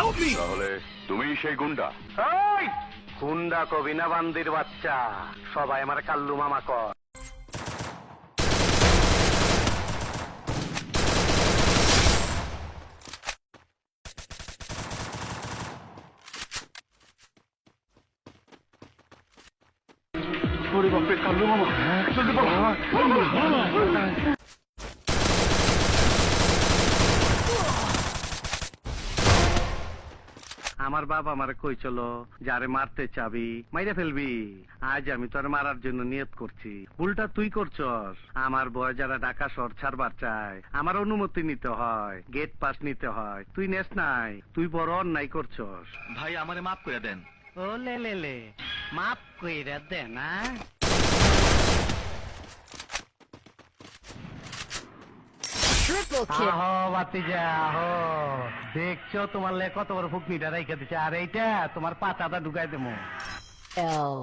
তাহলে তুমি সেই গুন্ডা? এই গুন্ডা কবি না বান্দির বাচ্চা, সবাই আমার কাল্লু মামা কর। কাল্লু মামা আমার বাবা আমার কই চলো, যারে মারতে চাবি মাইরে ফেলবি। আজ আমি তোর মারার জন্য নিয়ত করছি, উল্টা তুই করছস। আমার বয় যারা ঢাকা শহর ছাড়বার চায় আমার অনুমতি নিতে হয়, গেট পাস নিতে হয়। তুই নেস নাই, তুই বড় অন্যায় করছস। ভাই আমারে মাফ করে দেন। ও লে লে লে, মাফ কইরা দে না। Triple kill. আহো বাতিজা আহো, দেখছো তোমার লে কত বড় ফুকনিটা রাইখা দিছে, আর এইটা তোমার পাতাটা ঢুকাই দেবো। L.